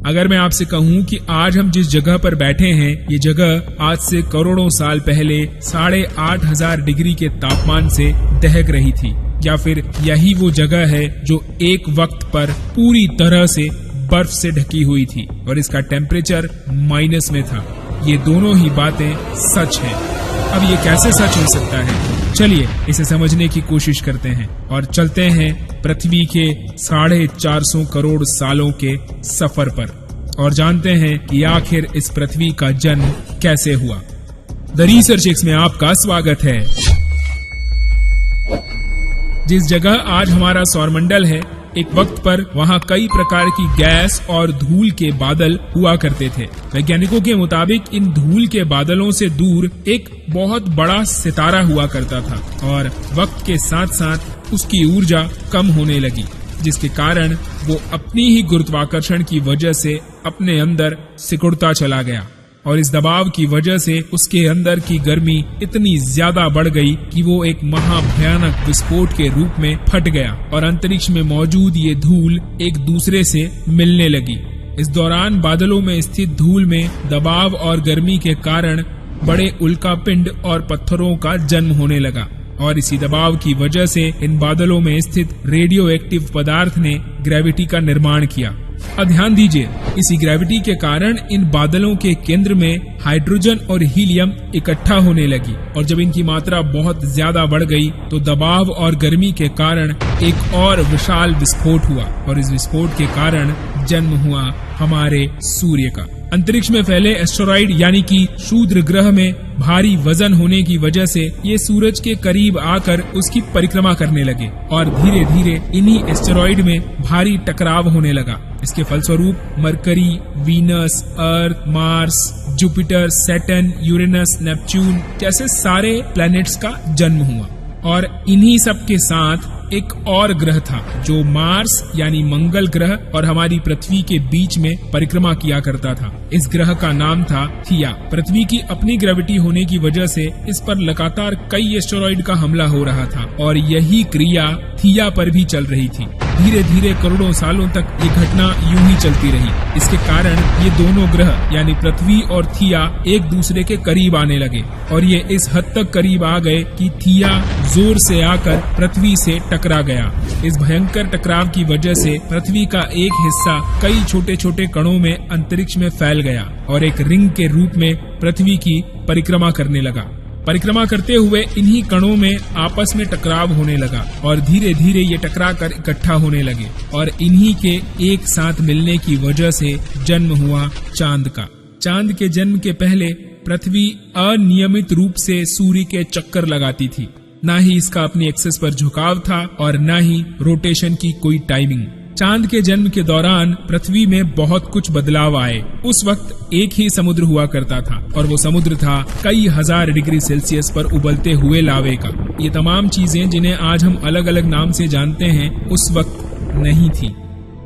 अगर मैं आपसे कहूं कि आज हम जिस जगह पर बैठे हैं, ये जगह आज से करोड़ों साल पहले 8,500 डिग्री के तापमान से दहक रही थी, या फिर यही वो जगह है जो एक वक्त पर पूरी तरह से बर्फ से ढकी हुई थी और इसका टेम्परेचर माइनस में था, ये दोनों ही बातें सच हैं। अब ये कैसे सच हो सकता है? चलिए इसे समझने की कोशिश करते हैं और चलते हैं पृथ्वी के 450 करोड़ सालों के सफर पर और जानते हैं कि आखिर इस पृथ्वी का जन्म कैसे हुआ। द रिसर्च एक्स में आपका स्वागत है। जिस जगह आज हमारा सौरमंडल है, एक वक्त पर वहाँ कई प्रकार की गैस और धूल के बादल हुआ करते थे। वैज्ञानिकों के मुताबिक इन धूल के बादलों से दूर एक बहुत बड़ा सितारा हुआ करता था और वक्त के साथ साथ उसकी ऊर्जा कम होने लगी, जिसके कारण वो अपनी ही गुरुत्वाकर्षण की वजह से अपने अंदर सिकुड़ता चला गया और इस दबाव की वजह से उसके अंदर की गर्मी इतनी ज्यादा बढ़ गई कि वो एक महाभयानक विस्फोट के रूप में फट गया और अंतरिक्ष में मौजूद ये धूल एक दूसरे से मिलने लगी। इस दौरान बादलों में स्थित धूल में दबाव और गर्मी के कारण बड़े उल्कापिंड और पत्थरों का जन्म होने लगा और इसी दबाव की वजह से इन बादलों में स्थित रेडियो एक्टिव पदार्थ ने ग्रेविटी का निर्माण किया। अब ध्यान दीजिए, इसी ग्रेविटी के कारण इन बादलों के केंद्र में हाइड्रोजन और हीलियम इकट्ठा होने लगी और जब इनकी मात्रा बहुत ज्यादा बढ़ गई तो दबाव और गर्मी के कारण एक और विशाल विस्फोट हुआ और इस विस्फोट के कारण जन्म हुआ हमारे सूर्य का। अंतरिक्ष में फैले एस्टेरॉइड यानी कि क्षुद्र ग्रह में भारी वजन होने की वजह से ये सूरज के करीब आकर उसकी परिक्रमा करने लगे और धीरे धीरे इन्हीं एस्टेरॉइड में भारी टकराव होने लगा। इसके फलस्वरूप Mercury, Venus, Earth, Mars, Jupiter, Saturn, Uranus, Neptune जैसे सारे प्लैनेट्स का जन्म हुआ और इन्हीं सब के साथ एक और ग्रह था जो मार्स यानी मंगल ग्रह और हमारी पृथ्वी के बीच में परिक्रमा किया करता था। इस ग्रह का नाम था थिया। पृथ्वी की अपनी ग्रेविटी होने की वजह से इस पर लगातार कई एस्टेरॉइड का हमला हो रहा था और यही क्रिया थिया पर भी चल रही थी। धीरे धीरे करोड़ों सालों तक ये घटना यूं ही चलती रही। इसके कारण ये दोनों ग्रह यानी पृथ्वी और थिया एक दूसरे के करीब आने लगे और ये इस हद तक करीब आ गए कि थिया जोर से आकर पृथ्वी से टकरा गया। इस भयंकर टकराव की वजह से पृथ्वी का एक हिस्सा कई छोटे छोटे कणों में अंतरिक्ष में फैल गया और एक रिंग के रूप में पृथ्वी की परिक्रमा करने लगा। परिक्रमा करते हुए इन्हीं कणों में आपस में टकराव होने लगा और धीरे धीरे ये टकरा कर इकट्ठा होने लगे और इन्हीं के एक साथ मिलने की वजह से जन्म हुआ चांद का। चांद के जन्म के पहले पृथ्वी अनियमित रूप से सूर्य के चक्कर लगाती थी, न ही इसका अपनी एक्सिस पर झुकाव था और न ही रोटेशन की कोई टाइमिंग। चांद के जन्म के दौरान पृथ्वी में बहुत कुछ बदलाव आए। उस वक्त एक ही समुद्र हुआ करता था और वो समुद्र था कई हजार डिग्री सेल्सियस पर उबलते हुए लावे का। ये तमाम चीजें जिन्हें आज हम अलग अलग नाम से जानते हैं उस वक्त नहीं थी।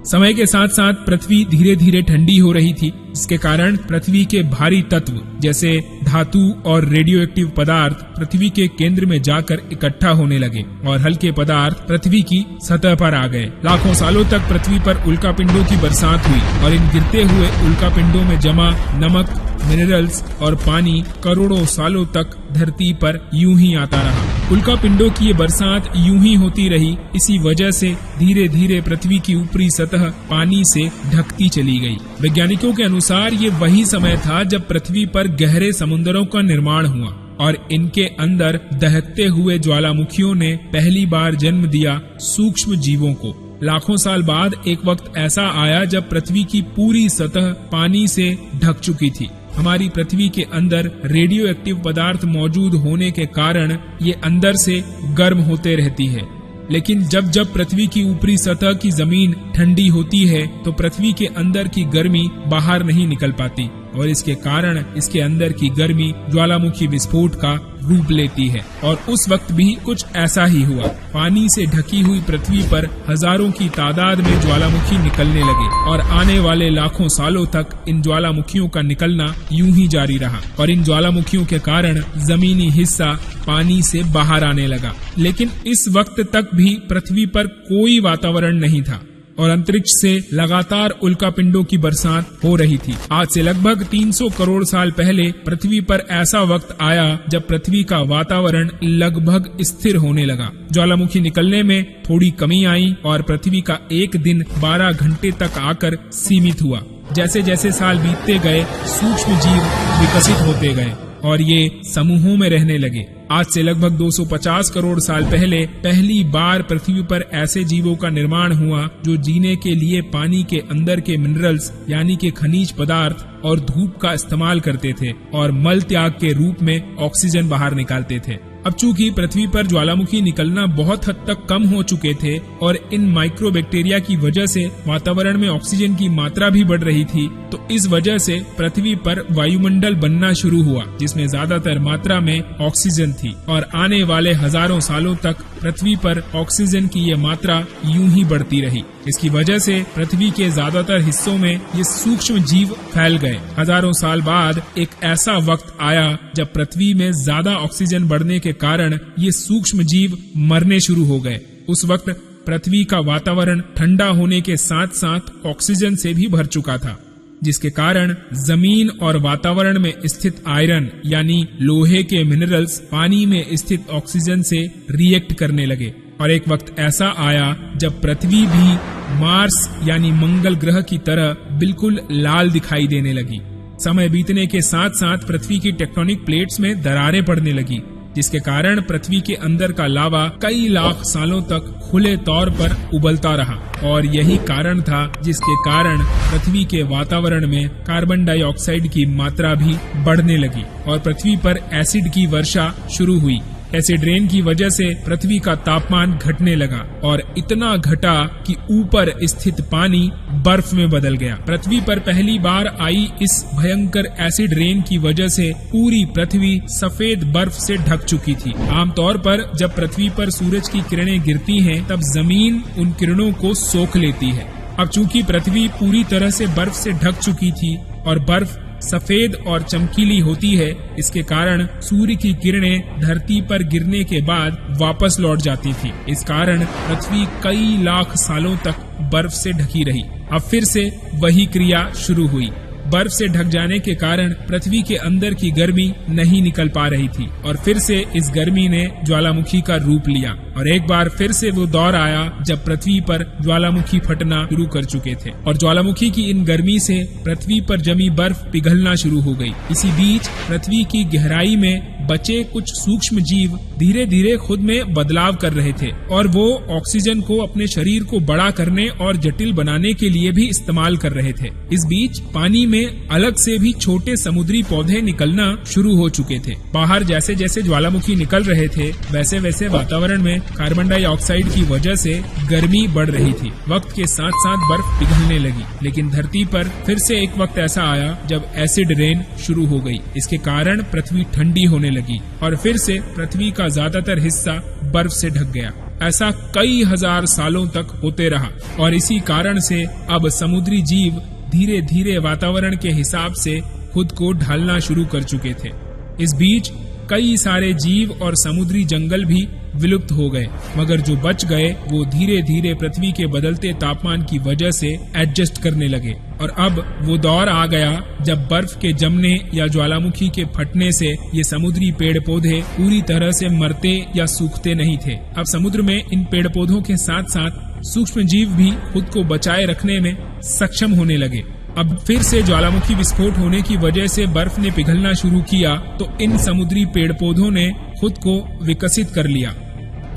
समय के साथ साथ पृथ्वी धीरे धीरे ठंडी हो रही थी, इसके कारण पृथ्वी के भारी तत्व जैसे धातु और रेडियो एक्टिव पदार्थ पृथ्वी के केंद्र में जाकर इकट्ठा होने लगे और हल्के पदार्थ पृथ्वी की सतह पर आ गए। लाखों सालों तक पृथ्वी पर उल्कापिंडों की बरसात हुई और इन गिरते हुए उल्कापिंडों में जमा नमक, मिनरल्स और पानी करोड़ों सालों तक धरती पर यूं ही आता रहा। उल्कापिंडों की ये बरसात यूं ही होती रही। इसी वजह से धीरे धीरे पृथ्वी की ऊपरी सतह पानी से ढकती चली गई। वैज्ञानिकों के अनुसार ये वही समय था जब पृथ्वी पर गहरे समुद्रों का निर्माण हुआ और इनके अंदर दहकते हुए ज्वालामुखियों ने पहली बार जन्म दिया सूक्ष्म जीवों को। लाखों साल बाद एक वक्त ऐसा आया जब पृथ्वी की पूरी सतह पानी से ढक चुकी थी। हमारी पृथ्वी के अंदर रेडियो एक्टिव पदार्थ मौजूद होने के कारण ये अंदर से गर्म होते रहती है, लेकिन जब जब पृथ्वी की ऊपरी सतह की जमीन ठंडी होती है तो पृथ्वी के अंदर की गर्मी बाहर नहीं निकल पाती और इसके कारण इसके अंदर की गर्मी ज्वालामुखी विस्फोट का रूप लेती है। और उस वक्त भी कुछ ऐसा ही हुआ। पानी से ढकी हुई पृथ्वी पर हजारों की तादाद में ज्वालामुखी निकलने लगे और आने वाले लाखों सालों तक इन ज्वालामुखियों का निकलना यूं ही जारी रहा और इन ज्वालामुखियों के कारण जमीनी हिस्सा पानी से बाहर आने लगा। लेकिन इस वक्त तक भी पृथ्वी पर कोई वातावरण नहीं था। और अंतरिक्ष से लगातार उल्कापिंडों की बरसात हो रही थी। आज से लगभग 300 करोड़ साल पहले पृथ्वी पर ऐसा वक्त आया जब पृथ्वी का वातावरण लगभग स्थिर होने लगा। ज्वालामुखी निकलने में थोड़ी कमी आई और पृथ्वी का एक दिन 12 घंटे तक आकर सीमित हुआ। जैसे जैसे साल बीतते गए सूक्ष्म जीव विकसित होते गए और ये समूहों में रहने लगे। आज से लगभग 250 करोड़ साल पहले पहली बार पृथ्वी पर ऐसे जीवों का निर्माण हुआ जो जीने के लिए पानी के अंदर के मिनरल्स यानी कि खनिज पदार्थ और धूप का इस्तेमाल करते थे और मल त्याग के रूप में ऑक्सीजन बाहर निकालते थे। अब चूंकि पृथ्वी पर ज्वालामुखी निकलना बहुत हद तक कम हो चुके थे और इन माइक्रोबैक्टीरिया की वजह से वातावरण में ऑक्सीजन की मात्रा भी बढ़ रही थी, तो इस वजह से पृथ्वी पर वायुमंडल बनना शुरू हुआ जिसमें ज्यादातर मात्रा में ऑक्सीजन थी और आने वाले हजारों सालों तक पृथ्वी पर ऑक्सीजन की ये मात्रा यूं ही बढ़ती रही। इसकी वजह से पृथ्वी के ज्यादातर हिस्सों में ये सूक्ष्म जीव फैल गए। हजारों साल बाद एक ऐसा वक्त आया जब पृथ्वी में ज्यादा ऑक्सीजन बढ़ने के कारण ये सूक्ष्म जीव मरने शुरू हो गए। उस वक्त पृथ्वी का वातावरण ठंडा होने के साथ साथ ऑक्सीजन से भी भर चुका था, जिसके कारण जमीन और वातावरण में स्थित आयरन यानी लोहे के मिनरल्स पानी में स्थित ऑक्सीजन से रिएक्ट करने लगे। और एक वक्त ऐसा आया जब पृथ्वी भी मार्स यानी मंगल ग्रह की तरह बिल्कुल लाल दिखाई देने लगी। समय बीतने के साथ साथ पृथ्वी की टेक्टोनिक प्लेट्स में दरारें पड़ने लगी, जिसके कारण पृथ्वी के अंदर का लावा कई लाख सालों तक खुले तौर पर उबलता रहा और यही कारण था जिसके कारण पृथ्वी के वातावरण में कार्बन डाइऑक्साइड की मात्रा भी बढ़ने लगी और पृथ्वी पर एसिड की वर्षा शुरू हुई। एसिड रेन की वजह से पृथ्वी का तापमान घटने लगा और इतना घटा कि ऊपर स्थित पानी बर्फ में बदल गया। पृथ्वी पर पहली बार आई इस भयंकर एसिड रेन की वजह से पूरी पृथ्वी सफेद बर्फ से ढक चुकी थी। आमतौर पर जब पृथ्वी पर सूरज की किरणें गिरती हैं, तब जमीन उन किरणों को सोख लेती है। अब चूंकि पृथ्वी पूरी तरह से बर्फ से ढक चुकी थी और बर्फ सफेद और चमकीली होती है, इसके कारण सूर्य की किरणें धरती पर गिरने के बाद वापस लौट जाती थी। इस कारण पृथ्वी कई लाख सालों तक बर्फ से ढकी रही। अब फिर से वही क्रिया शुरू हुई। बर्फ से ढक जाने के कारण पृथ्वी के अंदर की गर्मी नहीं निकल पा रही थी और फिर से इस गर्मी ने ज्वालामुखी का रूप लिया और एक बार फिर से वो दौर आया जब पृथ्वी पर ज्वालामुखी फटना शुरू कर चुके थे और ज्वालामुखी की इन गर्मी से पृथ्वी पर जमी बर्फ पिघलना शुरू हो गई। इसी बीच पृथ्वी की गहराई में बचे कुछ सूक्ष्म जीव धीरे धीरे खुद में बदलाव कर रहे थे और वो ऑक्सीजन को अपने शरीर को बड़ा करने और जटिल बनाने के लिए भी इस्तेमाल कर रहे थे। इस बीच पानी में अलग से भी छोटे समुद्री पौधे निकलना शुरू हो चुके थे। बाहर जैसे जैसे ज्वालामुखी निकल रहे थे, वैसे वैसे वातावरण में कार्बन डाइऑक्साइड की वजह से गर्मी बढ़ रही थी। वक्त के साथ साथ बर्फ पिघलने लगी, लेकिन धरती पर फिर से एक वक्त ऐसा आया जब एसिड रेन शुरू हो गई। इसके कारण पृथ्वी ठंडी होने लगी और फिर से पृथ्वी का ज्यादातर हिस्सा बर्फ से ढक गया। ऐसा कई हजार सालों तक होते रहा और इसी कारण से अब समुद्री जीव धीरे धीरे वातावरण के हिसाब से खुद को ढालना शुरू कर चुके थे। इस बीच कई सारे जीव और समुद्री जंगल भी विलुप्त हो गए, मगर जो बच गए वो धीरे धीरे पृथ्वी के बदलते तापमान की वजह से एडजस्ट करने लगे और अब वो दौर आ गया जब बर्फ के जमने या ज्वालामुखी के फटने से ये समुद्री पेड़ पौधे पूरी तरह से मरते या सूखते नहीं थे। अब समुद्र में इन पेड़ पौधों के साथ साथ सूक्ष्म जीव भी खुद को बचाए रखने में सक्षम होने लगे। अब फिर से ज्वालामुखी विस्फोट होने की वजह से बर्फ ने पिघलना शुरू किया, तो इन समुद्री पेड़ पौधों ने खुद को विकसित कर लिया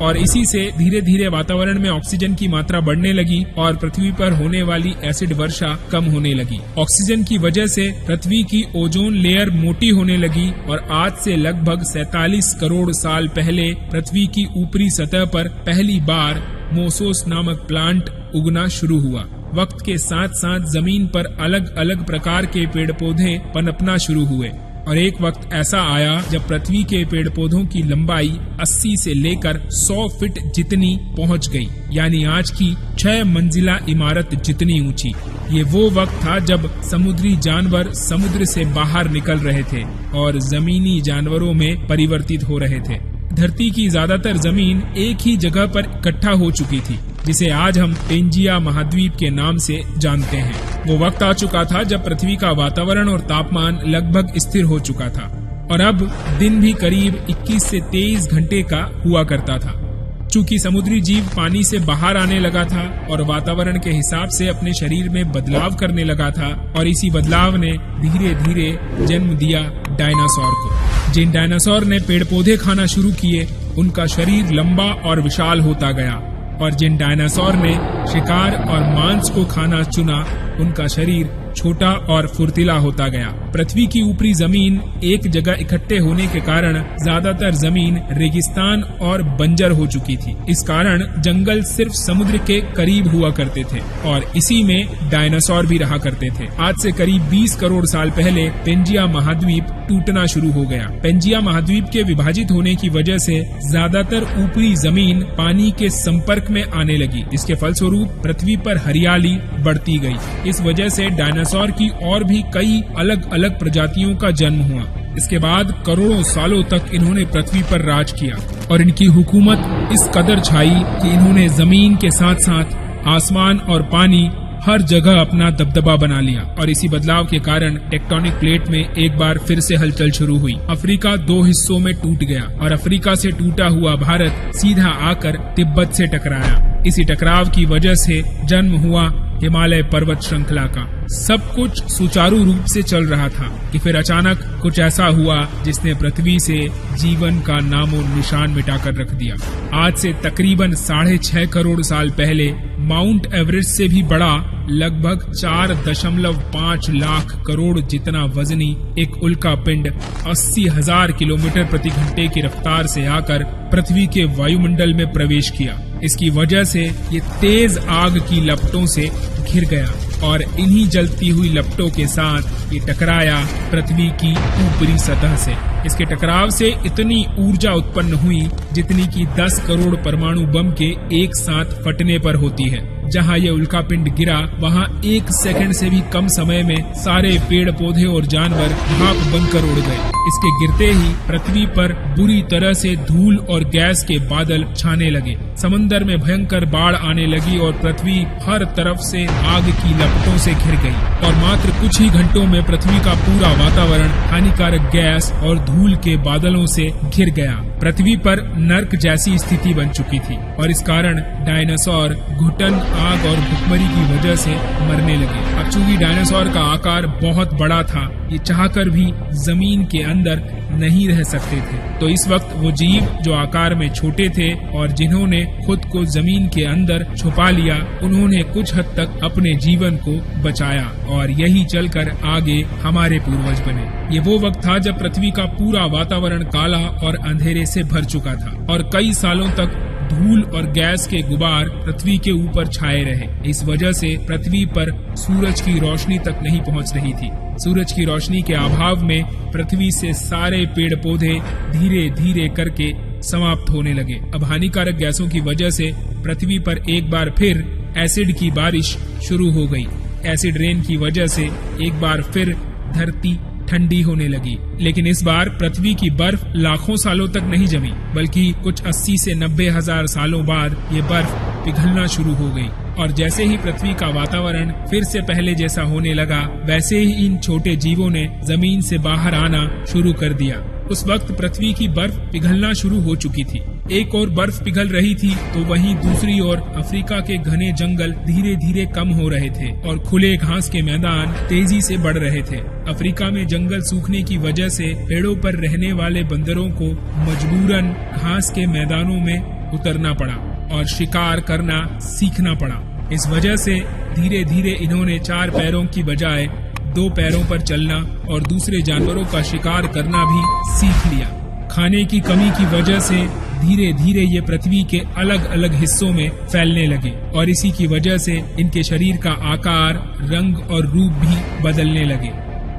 और इसी से धीरे धीरे वातावरण में ऑक्सीजन की मात्रा बढ़ने लगी और पृथ्वी पर होने वाली एसिड वर्षा कम होने लगी। ऑक्सीजन की वजह से पृथ्वी की ओजोन लेयर मोटी होने लगी और आज से लगभग 47 करोड़ साल पहले पृथ्वी की ऊपरी सतह पर पहली बार मोसोस नामक प्लांट उगना शुरू हुआ। वक्त के साथ साथ जमीन पर अलग अलग प्रकार के पेड़ पौधे पनपना शुरू हुए और एक वक्त ऐसा आया जब पृथ्वी के पेड़ पौधों की लंबाई 80 से लेकर 100 फीट जितनी पहुंच गई, यानी आज की 6 मंजिला इमारत जितनी ऊंची। ये वो वक्त था जब समुद्री जानवर समुद्र से बाहर निकल रहे थे और जमीनी जानवरों में परिवर्तित हो रहे थे। धरती की ज्यादातर जमीन एक ही जगह पर इकट्ठा हो चुकी थी जिसे आज हम पेंजिया महाद्वीप के नाम से जानते हैं। वो वक्त आ चुका था जब पृथ्वी का वातावरण और तापमान लगभग स्थिर हो चुका था और अब दिन भी करीब 21 से 23 घंटे का हुआ करता था। चूंकि समुद्री जीव पानी से बाहर आने लगा था और वातावरण के हिसाब से अपने शरीर में बदलाव करने लगा था, और इसी बदलाव ने धीरे धीरे जन्म दिया डायनासोर को। जिन डायनासोर ने पेड़ पौधे खाना शुरू किए, उनका शरीर लंबा और विशाल होता गया, और जिन डायनासोर ने शिकार और मांस को खाना चुना, उनका शरीर छोटा और फुर्तीला होता गया। पृथ्वी की ऊपरी जमीन एक जगह इकट्ठे होने के कारण ज्यादातर जमीन रेगिस्तान और बंजर हो चुकी थी। इस कारण जंगल सिर्फ समुद्र के करीब हुआ करते थे और इसी में डायनासोर भी रहा करते थे। आज से करीब 20 करोड़ साल पहले पेंजिया महाद्वीप टूटना शुरू हो गया। पेंजिया महाद्वीप के विभाजित होने की वजह से ज्यादातर ऊपरी जमीन पानी के संपर्क में आने लगी। इसके फलस्वरूप पृथ्वी पर हरियाली बढ़ती गई। इस वजह से डायनासोर की और भी कई अलग अलग प्रजातियों का जन्म हुआ। इसके बाद करोड़ों सालों तक इन्होंने पृथ्वी पर राज किया और इनकी हुकूमत इस कदर छाई कि इन्होंने जमीन के साथ साथ आसमान और पानी हर जगह अपना दबदबा बना लिया। और इसी बदलाव के कारण टेक्टोनिक प्लेट में एक बार फिर से हलचल शुरू हुई। अफ्रीका 2 हिस्सों में टूट गया और अफ्रीका से टूटा हुआ भारत सीधा आकर तिब्बत से टकराया। इसी टकराव की वजह से जन्म हुआ हिमालय पर्वत श्रृंखला का। सब कुछ सुचारू रूप से चल रहा था कि फिर अचानक कुछ ऐसा हुआ जिसने पृथ्वी से जीवन का नामो निशान मिटाकर रख दिया। आज से तकरीबन 6.5 करोड़ साल पहले माउंट एवरेस्ट से भी बड़ा, लगभग 4.5 लाख करोड़ जितना वजनी एक उल्का पिंड 80,000 किलोमीटर प्रति घंटे की रफ्तार से आकर पृथ्वी के वायुमंडल में प्रवेश किया। इसकी वजह से ये तेज आग की लपटों से घिर गया और इन्हीं जलती हुई लपटों के साथ ये टकराया पृथ्वी की ऊपरी सतह से। इसके टकराव से इतनी ऊर्जा उत्पन्न हुई जितनी कि 10 करोड़ परमाणु बम के एक साथ फटने पर होती है। जहां ये उल्कापिंड गिरा, वहां 1 सेकंड से भी कम समय में सारे पेड़ पौधे और जानवर भाप बनकर उड़ गए। इसके गिरते ही पृथ्वी पर बुरी तरह से धूल और गैस के बादल छाने लगे। समंदर में भयंकर बाढ़ आने लगी और पृथ्वी हर तरफ से आग की लपटों से घिर गई और मात्र कुछ ही घंटों में पृथ्वी का पूरा वातावरण हानिकारक गैस और धूल के बादलों से घिर गया। पृथ्वी पर नर्क जैसी स्थिति बन चुकी थी और इस कारण डायनासोर घुटन, आग और भुखमरी की वजह से मरने लगे। अब चूंकि डायनासोर का आकार बहुत बड़ा था, ये चाहकर भी जमीन के अंदर नहीं रह सकते थे। तो इस वक्त वो जीव जो आकार में छोटे थे और जिन्होंने खुद को जमीन के अंदर छुपा लिया, उन्होंने कुछ हद तक अपने जीवन को बचाया और यही चलकर आगे हमारे पूर्वज बने। ये वो वक्त था जब पृथ्वी का पूरा वातावरण काला और अंधेरे से भर चुका था और कई सालों तक धूल और गैस के गुबार पृथ्वी के ऊपर छाए रहे। इस वजह से पृथ्वी पर सूरज की रोशनी तक नहीं पहुंच रही थी। सूरज की रोशनी के अभाव में पृथ्वी से सारे पेड़ पौधे धीरे धीरे करके समाप्त होने लगे। अब हानिकारक गैसों की वजह से पृथ्वी पर एक बार फिर एसिड की बारिश शुरू हो गई। एसिड रेन की वजह से एक बार फिर धरती ठंडी होने लगी, लेकिन इस बार पृथ्वी की बर्फ लाखों सालों तक नहीं जमी, बल्कि कुछ 80 से 90 हजार सालों बाद ये बर्फ पिघलना शुरू हो गई। और जैसे ही पृथ्वी का वातावरण फिर से पहले जैसा होने लगा, वैसे ही इन छोटे जीवों ने जमीन से बाहर आना शुरू कर दिया। उस वक्त पृथ्वी की बर्फ पिघलना शुरू हो चुकी थी। एक और बर्फ पिघल रही थी तो वहीं दूसरी ओर अफ्रीका के घने जंगल धीरे धीरे कम हो रहे थे और खुले घास के मैदान तेजी से बढ़ रहे थे। अफ्रीका में जंगल सूखने की वजह से पेड़ों पर रहने वाले बंदरों को मजबूरन घास के मैदानों में उतरना पड़ा और शिकार करना सीखना पड़ा। इस वजह से धीरे धीरे इन्होंने 4 पैरों की बजाय 2 पैरों पर चलना और दूसरे जानवरों का शिकार करना भी सीख लिया। खाने की कमी की वजह से धीरे धीरे ये पृथ्वी के अलग अलग हिस्सों में फैलने लगे और इसी की वजह से इनके शरीर का आकार, रंग और रूप भी बदलने लगे।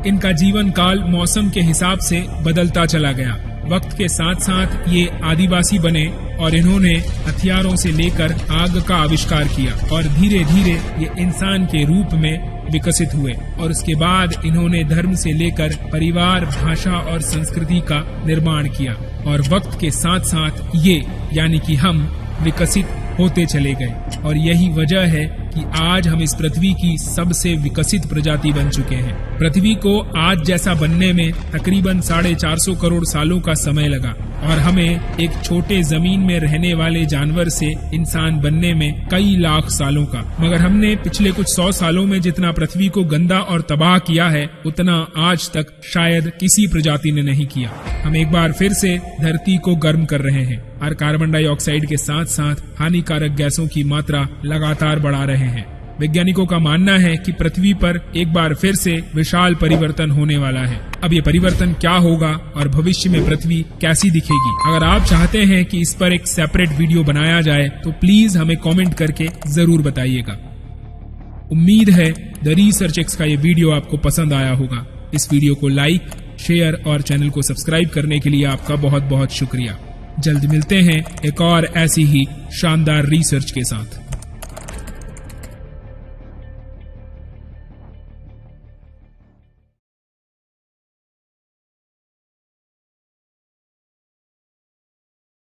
इनका जीवन काल मौसम के हिसाब से बदलता चला गया। वक्त के साथ साथ ये आदिवासी बने और इन्होंने हथियारों से लेकर आग का आविष्कार किया और धीरे धीरे ये इंसान के रूप में विकसित हुए और उसके बाद इन्होंने धर्म से लेकर परिवार, भाषा और संस्कृति का निर्माण किया और वक्त के साथ साथ ये यानी कि हम विकसित होते चले गए। और यही वजह है कि आज हम इस पृथ्वी की सबसे विकसित प्रजाति बन चुके हैं। पृथ्वी को आज जैसा बनने में तकरीबन 450 करोड़ सालों का समय लगा और हमें एक छोटे जमीन में रहने वाले जानवर से इंसान बनने में कई लाख सालों का। मगर हमने पिछले कुछ 100 सालों में जितना पृथ्वी को गंदा और तबाह किया है उतना आज तक शायद किसी प्रजाति ने नहीं किया। हम एक बार फिर से धरती को गर्म कर रहे हैं और कार्बन डाइऑक्साइड के साथ साथ हानिकारक गैसों की मात्रा लगातार बढ़ा रहे हैं। वैज्ञानिकों का मानना है कि पृथ्वी पर एक बार फिर से विशाल परिवर्तन होने वाला है। अब ये परिवर्तन क्या होगा और भविष्य में पृथ्वी कैसी दिखेगी? अगर आप चाहते हैं कि इस पर एक सेपरेट वीडियो बनाया जाए तो प्लीज हमें कमेंट करके जरूर बताइएगा। उम्मीद है द रिसर्च एक्स का ये वीडियो आपको पसंद आया होगा। इस वीडियो को लाइक, शेयर और चैनल को सब्सक्राइब करने के लिए आपका बहुत बहुत शुक्रिया। जल्द मिलते हैं एक और ऐसी ही शानदार रिसर्च के साथ।